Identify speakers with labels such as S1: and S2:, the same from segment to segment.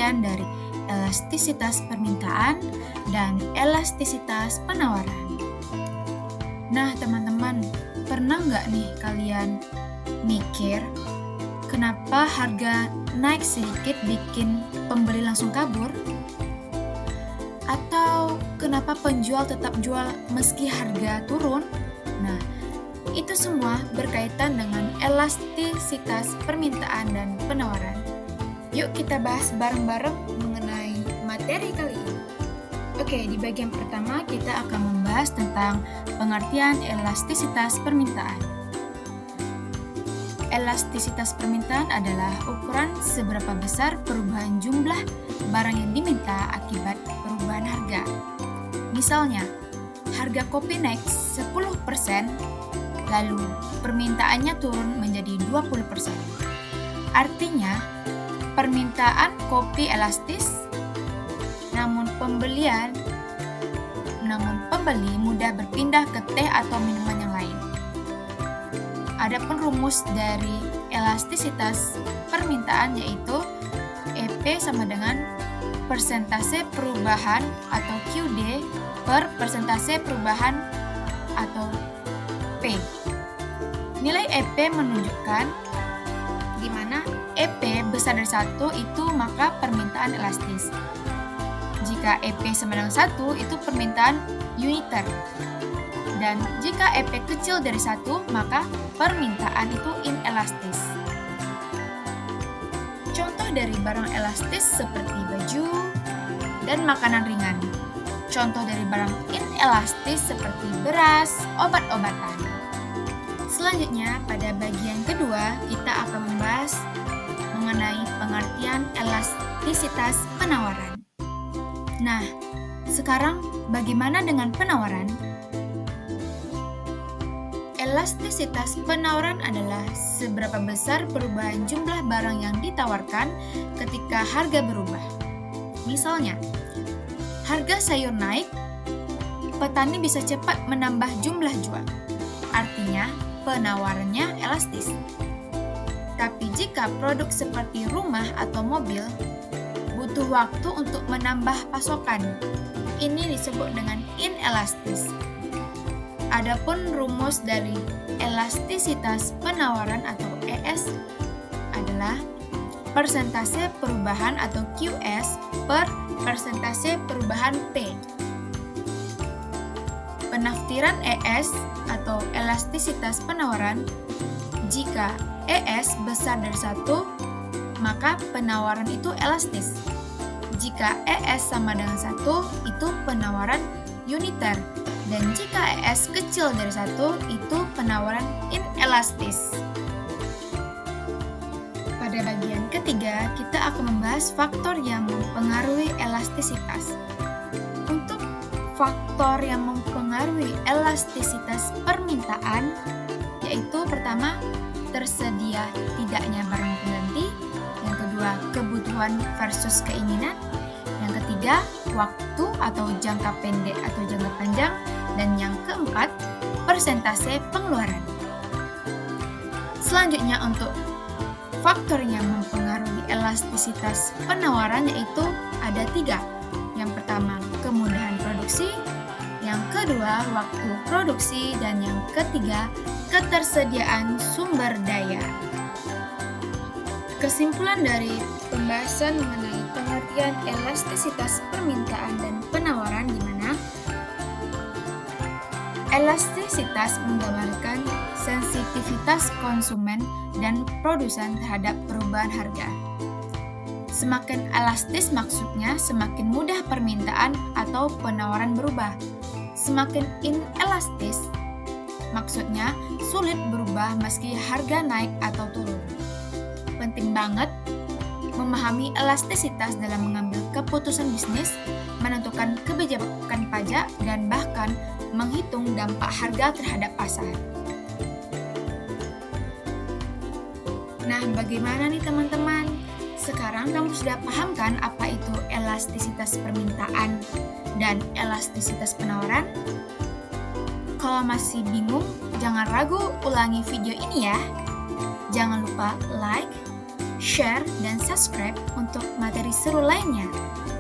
S1: pengertian dari elastisitas permintaan dan elastisitas penawaran. Nah teman-teman, pernah nggak nih kalian mikir kenapa harga naik sedikit bikin pembeli langsung kabur? Atau kenapa penjual tetap jual meski harga turun? Nah, itu semua berkaitan dengan elastisitas permintaan dan penawaran. Yuk kita bahas bareng-bareng mengenai materi kali ini. Oke, di bagian pertama kita akan membahas tentang pengertian elastisitas permintaan. Elastisitas permintaan adalah ukuran seberapa besar perubahan jumlah barang yang diminta akibat perubahan harga. Misalnya, harga kopi naik 10%, lalu permintaannya turun menjadi 20%. Artinya, permintaan kopi elastis, namun pembeli mudah berpindah ke teh atau minuman yang lain. Adapun rumus dari elastisitas permintaan yaitu EP sama dengan persentase perubahan atau QD per persentase perubahan atau P. Nilai EP menunjukkan di mana EP besar dari 1 itu maka permintaan elastis. Jika EP sama dengan 1 itu permintaan uniter. Dan jika EP kecil dari 1 maka permintaan itu inelastis. Contoh dari barang elastis seperti baju dan makanan ringan. Contoh dari barang inelastis seperti beras, obat-obatan. Selanjutnya, pada bagian kedua, kita akan membahas mengenai pengertian elastisitas penawaran. Nah, sekarang bagaimana dengan penawaran? Elastisitas penawaran adalah seberapa besar perubahan jumlah barang yang ditawarkan ketika harga berubah. Misalnya, harga sayur naik, petani bisa cepat menambah jumlah jual. Artinya, penawarannya elastis. Tapi jika produk seperti rumah atau mobil butuh waktu untuk menambah pasokan, ini disebut dengan inelastis. Adapun rumus dari elastisitas penawaran atau ES adalah persentase perubahan atau QS per persentase perubahan P. Penafsiran ES atau elastisitas penawaran, jika ES besar dari 1, maka penawaran itu elastis. Jika ES sama dengan 1, itu penawaran uniter. Dan jika ES kecil dari 1, itu penawaran inelastis. Pada bagian ketiga, kita akan membahas faktor yang mempengaruhi elastisitas. Untuk faktor yang mempengaruhi elastisitas permintaan, yaitu pertama, tersedia tidaknya barang pengganti, yang kedua, kebutuhan versus keinginan, yang ketiga, waktu atau jangka pendek atau jangka panjang, dan yang keempat, persentase pengeluaran. Selanjutnya untuk faktor yang mempengaruhi elastisitas penawaran yaitu ada 3. Yang pertama, kemudahan produksi, yang kedua, waktu produksi, dan yang ketiga, ketersediaan sumber daya. Kesimpulan dari pembahasan mengenai pengertian elastisitas permintaan dan penawaran di mana elastisitas menggambarkan sensitivitas konsumen dan produsen terhadap perubahan harga. Semakin elastis maksudnya semakin mudah permintaan atau penawaran berubah. Semakin inelastis maksudnya sulit berubah meski harga naik atau turun. Penting banget memahami elastisitas dalam mengambil keputusan bisnis, menentukan kebijakan pajak, dan bahkan menghitung dampak harga terhadap pasar. Nah, bagaimana nih teman-teman? Sekarang kamu sudah paham kan apa itu elastisitas permintaan dan elastisitas penawaran? Kalau masih bingung, jangan ragu ulangi video ini ya. Jangan lupa like, share, dan subscribe untuk materi seru lainnya.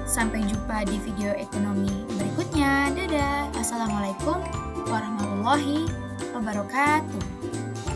S1: Sampai jumpa di video ekonomi berikutnya. Dadah. Assalamualaikum warahmatullahi wabarakatuh.